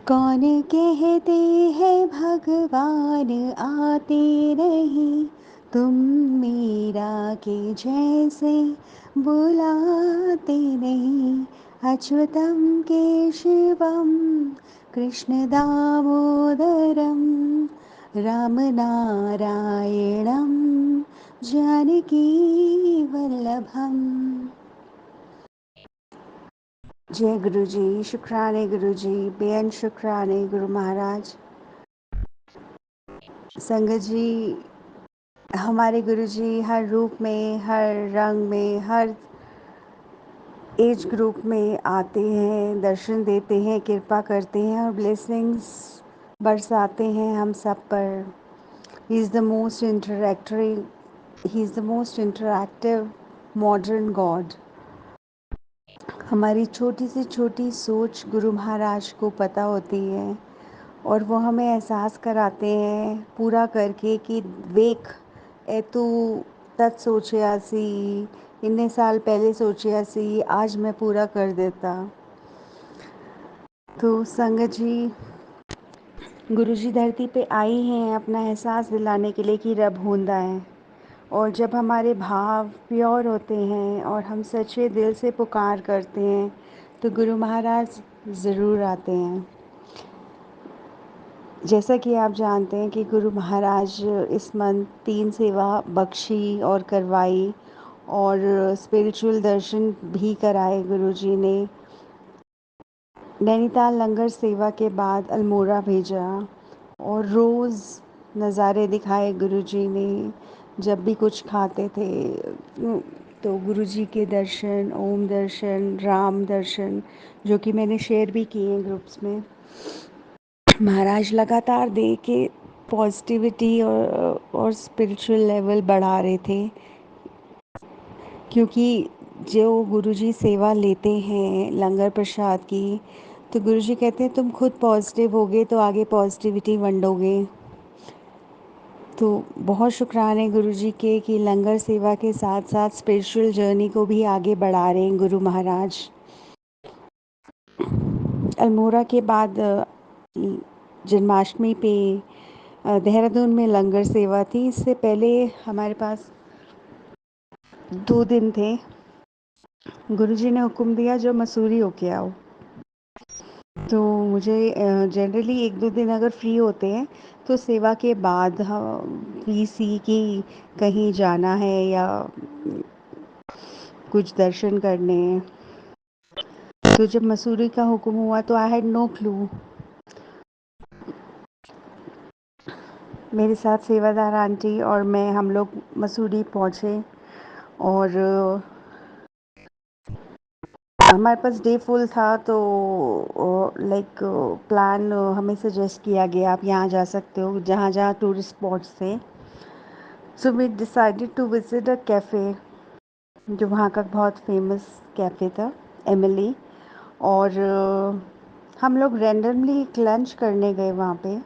कौन कहते हैं भगवान आते नहीं, तुम मीरा के जैसे बुलाते नहीं। अच्युतम केशवम कृष्ण दामोदरम राम नारायणम जानकी वल्लभम। जय गुरु जी। शुक्राने गुरु जी, बेअंत शुक्राने गुरु महाराज। संगत जी, हमारे गुरु जी हर रूप में, हर रंग में, हर एज ग्रुप में आते हैं, दर्शन देते हैं, कृपा करते हैं और ब्लेसिंग्स बरसाते हैं हम सब पर। He is the most interactory, he is the most interactive modern God. हमारी छोटी से छोटी सोच गुरु महाराज को पता होती है और वो हमें एहसास कराते हैं पूरा करके कि देख, ए तू तत सोचिया सी, इतने साल पहले सोचिया सी, आज मैं पूरा कर देता। तो संगत जी, गुरु जी धरती पे आई हैं अपना एहसास दिलाने के लिए कि रब होंदा है। और जब हमारे भाव प्योर होते हैं और हम सच्चे दिल से पुकार करते हैं तो गुरु महाराज ज़रूर आते हैं। जैसा कि आप जानते हैं कि गुरु महाराज इस मंथ 3 सेवा बख्शी और करवाई और स्पिरिचुअल दर्शन भी कराए गुरु जी ने। नैनीताल लंगर सेवा के बाद अल्मोड़ा भेजा और रोज़ नज़ारे दिखाए गुरु जी ने। जब भी कुछ खाते थे तो गुरु जी के दर्शन, ओम दर्शन, राम दर्शन, जो कि मैंने शेयर भी किए हैं ग्रुप्स में। महाराज लगातार दे के पॉजिटिविटी और स्पिरिचुअल लेवल बढ़ा रहे थे, क्योंकि जो गुरुजी सेवा लेते हैं लंगर प्रसाद की, तो गुरुजी कहते हैं तुम खुद पॉजिटिव होगे तो आगे पॉजिटिविटी वंडोगे। तो बहुत शुक्राने गुरुजी के कि लंगर सेवा के साथ साथ स्पिरिचुअल जर्नी को भी आगे बढ़ा रहे हैं गुरु महाराज। अल्मोड़ा के बाद जन्माष्टमी पे देहरादून में लंगर सेवा थी। इससे पहले हमारे पास 2 दिन थे। गुरुजी ने हुक्म दिया जो मसूरी होके आओ। तो मुझे जनरली 1-2 दिन अगर फ्री होते हैं तो सेवा के बाद वी सी कि कहीं जाना है या कुछ दर्शन करने हैं। तो जब मसूरी का हुक्म हुआ तो आई हैड नो क्लू। मेरे साथ सेवादार आंटी और मैं, हम लोग मसूरी पहुँचे और हमारे पास डे फुल था। तो लाइक प्लान हमें सजेस्ट किया गया आप यहाँ जा सकते हो जहाँ जहाँ टूरिस्ट स्पॉट्स थे। So we decided to visit a cafe जो वहाँ का बहुत फेमस कैफ़े था, एमिली। और हम लोग रैंडमली एक लंच करने गए वहाँ पे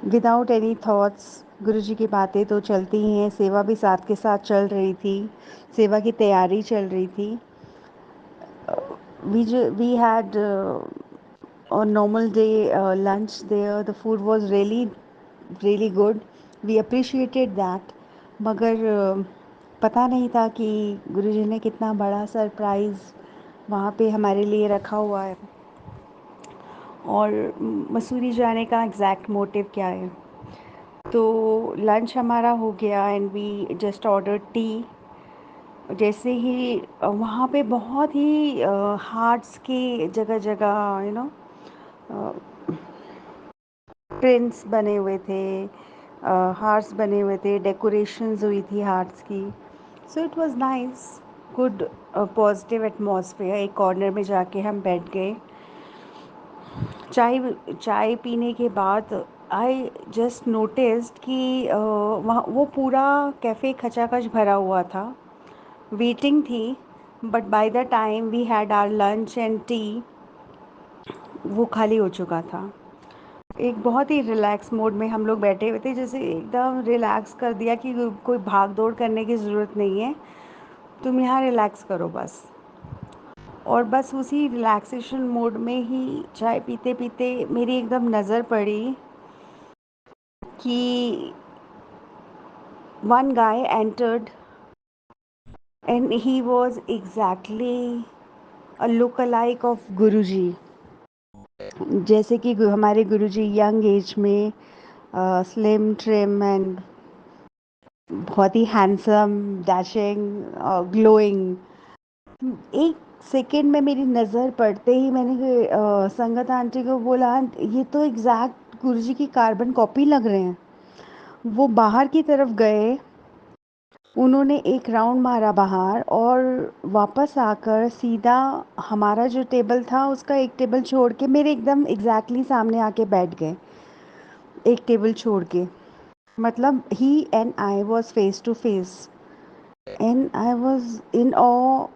विदाउट एनी थॉट्स। गुरुजी की बातें तो चलती ही हैं, सेवा भी साथ के साथ चल रही थी, सेवा की तैयारी चल रही थी। we had a normal day lunch there. The food was really good. We appreciated that. मगर पता नहीं था कि गुरुजी ने कितना बड़ा सरप्राइज़ वहाँ पे हमारे लिए रखा हुआ है और मसूरी जाने का एग्जैक्ट मोटिव क्या है। तो लंच हमारा हो गया and we just order tea. जैसे ही वहाँ पे बहुत ही हार्ट्स के जगह जगह प्रिंट्स बने हुए थे, हार्ट्स बने हुए थे, डेकोरेशंस हुई थी हार्ट्स की। So it was nice, good positive atmosphere. एक कॉर्नर में जाके हम बैठ गए। चाय चाय पीने के बाद आई जस्ट नोटिस्ड कि वहाँ वो पूरा कैफ़े खचाखच भरा हुआ था। वेटिंग थी, but by the time we had our lunch and tea वो खाली हो चुका था। एक बहुत ही रिलैक्स मोड में हम लोग बैठे हुए थे, जैसे एकदम रिलैक्स कर दिया कि कोई भाग दौड़ करने की ज़रूरत नहीं है, तुम यहाँ रिलैक्स करो बस। और बस उसी रिलैक्सेशन मोड में ही चाय पीते पीते मेरी एकदम नज़र पड़ी कि one guy entered and he was exactly a look-alike of गुरुजी। जैसे कि हमारे गुरुजी यंग एज में स्लिम ट्रिम एंड बहुत ही हैंडसम, डैशिंग, ग्लोइंग। एक सेकंड में मेरी नज़र पड़ते ही मैंने संगत आंटी को बोला, ये तो एग्जैक्ट गुरुजी की कार्बन कॉपी लग रहे हैं। वो बाहर की तरफ गए, उन्होंने एक राउंड मारा बाहर और वापस आकर सीधा हमारा जो टेबल था उसका एक टेबल छोड़ के मेरे एकदम एग्जैक्टली सामने आके बैठ गए, एक टेबल छोड़ के। मतलब ही and I was face to face and I was in awe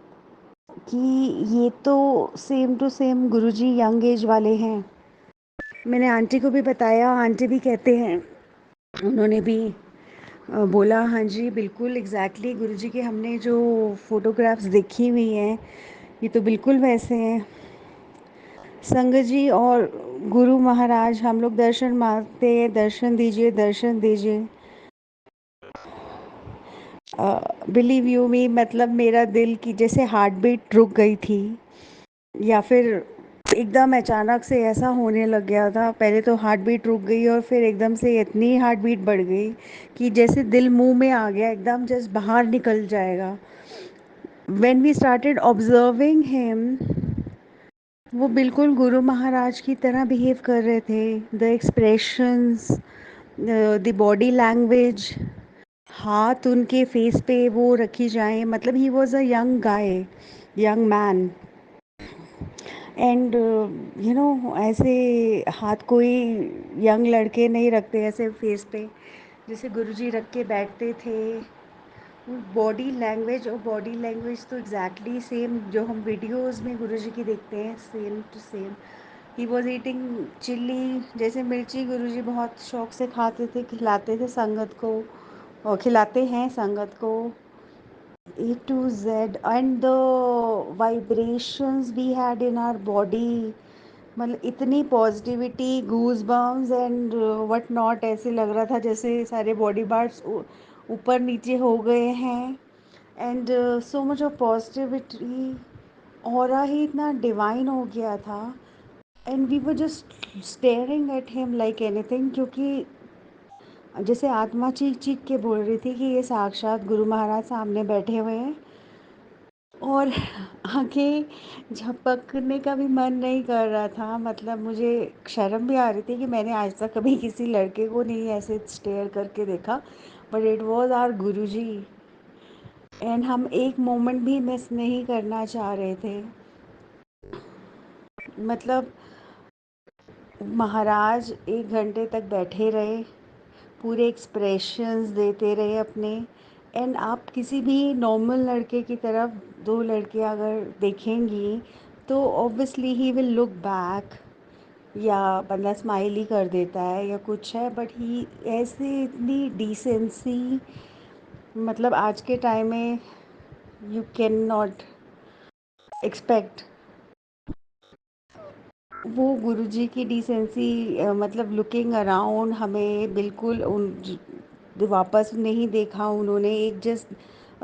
कि ये तो सेम टू सेम गुरुजी यंग एज वाले हैं। मैंने आंटी को भी बताया, आंटी भी कहते हैं, उन्होंने भी बोला हाँ जी बिल्कुल एग्जैक्टली गुरुजी के हमने जो फोटोग्राफ्स देखी हुई हैं ये तो बिल्कुल वैसे हैं। संगत जी और गुरु महाराज हम लोग दर्शन मांगते हैं, दर्शन दीजिए, दर्शन दीजिए। बिलीव यू मी, मतलब मेरा दिल की जैसे हार्ट बीट रुक गई थी, या फिर एकदम अचानक से ऐसा होने लग गया था। पहले तो हार्ट बीट रुक गई और फिर एकदम से इतनी हार्ट बीट बढ़ गई कि जैसे दिल मुंह में आ गया, एकदम जस्ट बाहर निकल जाएगा। When we started observing him, वो बिल्कुल गुरु महाराज की तरह बिहेव कर रहे थे। The expressions, the body language, हाथ उनके फेस पे वो रखी जाएं, मतलब he was a young guy, young man. And you know ऐसे हाथ कोई यंग लड़के नहीं रखते ऐसे फेस पे, जैसे गुरुजी रख के बैठते थे। बॉडी लैंग्वेज, और बॉडी लैंग्वेज तो एग्जैक्टली सेम जो हम वीडियोस में गुरुजी की देखते हैं, same to same. He was eating chilli, जैसे मिर्ची गुरुजी बहुत शौक से खाते थे, खिलाते थे संगत को, और खिलाते हैं संगत को। A to Z, and the vibrations we had in our body, मतलब इतनी positivity, goosebumps and what not, ऐसे लग रहा था जैसे सारे बॉडी पार्ट्स ऊपर नीचे हो गए हैं। And so much of positivity, aura ही इतना डिवाइन हो गया था। And we were just staring at him like anything, क्योंकि जैसे आत्मा चीख चीख के बोल रही थी कि ये साक्षात गुरु महाराज सामने बैठे हुए हैं। और आंखें झपकने का भी मन नहीं कर रहा था, मतलब मुझे शर्म भी आ रही थी कि मैंने आज तक कभी किसी लड़के को नहीं ऐसे स्टेयर करके देखा, but it was our Guruji. And हम एक मोमेंट भी मिस नहीं करना चाह रहे थे। मतलब महाराज 1 घंटे तक बैठे रहे, पूरे एक्सप्रेशंस देते रहे अपने। एंड आप किसी भी नॉर्मल लड़के की तरफ दो लड़कियां अगर देखेंगी तो obviously he will look back, या बंदा स्माइल ही कर देता है या कुछ है, बट ही ऐसे इतनी डिसेंसी, मतलब आज के टाइम में यू कैन नॉट एक्सपेक्ट वो गुरुजी की डिसेंसी। मतलब लुकिंग अराउंड, हमें बिल्कुल उन वापस नहीं देखा उन्होंने, एक जस्ट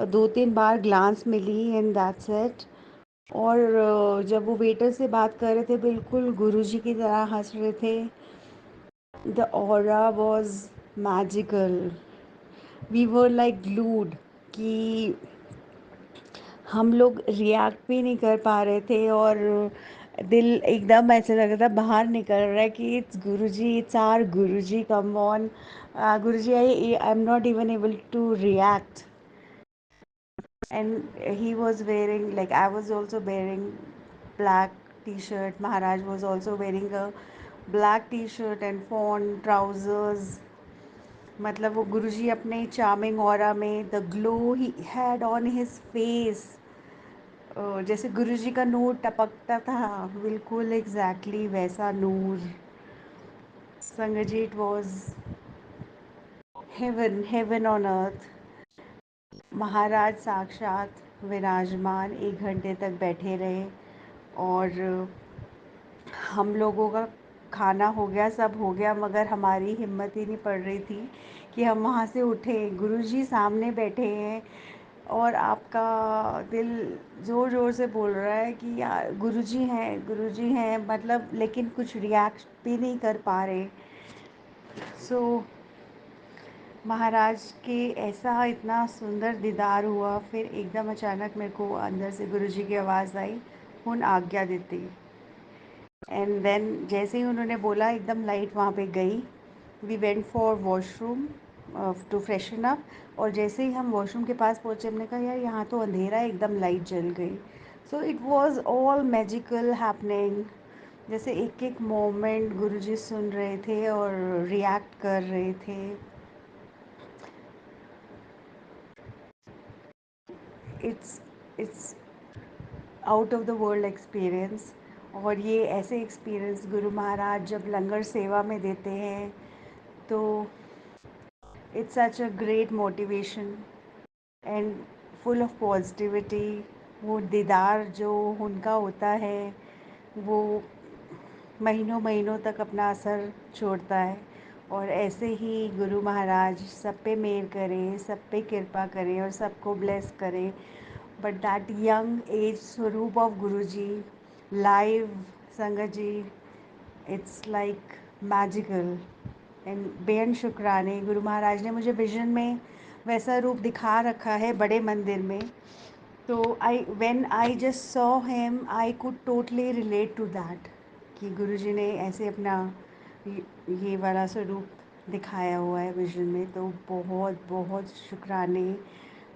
2-3 बार ग्लांस मिली एंड दैट्स इट। और जब वो वेटर से बात कर रहे थे बिल्कुल गुरुजी की तरह हंस रहे थे। The aura was magical, we were like glued, कि हम लोग रिएक्ट भी नहीं कर पा रहे थे, और दिल एकदम ऐसे लग रहा था बाहर निकल रहा है कि it's Guruji, it's our Guruji, come on Guruji, I am not even able to react. And he was wearing, like I was also wearing black t-shirt, Maharaj was also wearing a black t-shirt and fawn trousers। मतलब वो गुरुजी अपने charming aura में, the glow he had on his face, जैसे गुरुजी का नूर टपकता था, बिल्कुल exactly वैसा नूर। संगत जी, it was heaven, heaven on earth. महाराज साक्षात विराजमान 1 घंटे तक बैठे रहे। और हम लोगों का खाना हो गया, सब हो गया, मगर हमारी हिम्मत ही नहीं पड़ रही थी कि हम वहाँ से उठें। गुरुजी सामने बैठे हैं और आपका दिल ज़ोर ज़ोर से बोल रहा है कि यार गुरुजी हैं, मतलब लेकिन कुछ रिएक्ट भी नहीं कर पा रहे। सो महाराज के ऐसा इतना सुंदर दीदार हुआ, फिर एकदम अचानक मेरे को अंदर से गुरुजी की आवाज़ आई, "हुन आज्ञा देती।" एंड देन जैसे ही उन्होंने बोला एकदम लाइट वहाँ पे गई। We went for washroom to freshen up, और जैसे ही हम वॉशरूम के पास पहुँचे हमने कहा यार यहाँ तो अंधेरा है, एकदम लाइट जल गई। So it was all magical happening. जैसे एक एक मोमेंट गुरुजी सुन रहे थे और रिएक्ट कर रहे थे। It's it's out of the world experience. और ये ऐसे एक्सपीरियंस गुरु महाराज जब लंगर सेवा में देते हैं तो it's such a great motivation and full of positivity. वो दीदार जो उनका होता है वो महीनों महीनों तक अपना असर छोड़ता है। और ऐसे ही गुरु महाराज सब पे मेहर करें, सब पे कृपा करें और सबको ब्लेस करें। बट दैट यंग एज स्वरूप ऑफ गुरु जी लाइव, संगत जी, इट्स लाइक मैजिकल। एंड बेअंत शुक्राने, गुरु महाराज ने मुझे विज़न में वैसा रूप दिखा रखा है बड़े मंदिर में। तो I when I just saw him I could totally relate to that कि गुरुजी ने ऐसे अपना ये वाला स्वरूप दिखाया हुआ है विज़न में। तो बहुत बहुत शुक्राने।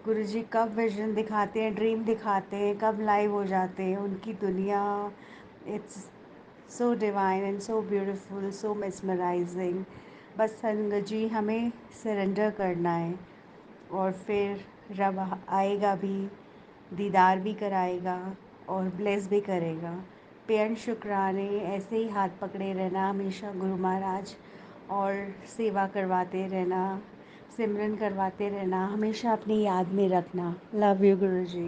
गुरुजी कब विज़न दिखाते हैं, ड्रीम दिखाते हैं, कब लाइव हो जाते हैं, उनकी दुनिया, it's so divine and so beautiful, so mesmerising. बस संगत जी हमें सरेंडर करना है और फिर रब आएगा भी, दीदार भी कराएगा और ब्लेस भी करेगा। बेअंत शुक्राने, ऐसे ही हाथ पकड़े रहना हमेशा गुरु महाराज, और सेवा करवाते रहना, सिमरन करवाते रहना, हमेशा अपनी याद में रखना। Love you Guru ji.